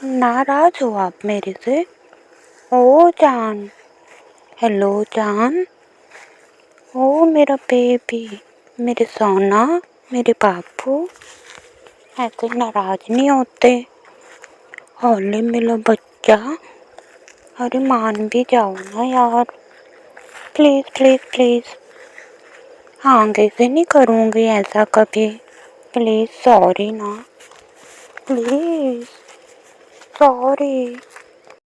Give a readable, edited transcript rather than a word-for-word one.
नाराज हो आप मेरे से? ओ जान, हेलो जान, ओ मेरा बेबी, मेरे सोना, मेरे बाबू, ऐसे नाराज नहीं होते। हौले मिलो बच्चा, अरे मान भी जाओ ना यार, प्लीज़ प्लीज़ प्लीज़। आगे से नहीं करूँगी ऐसा कभी, प्लीज़ सॉरी ना, प्लीज़ सॉरी।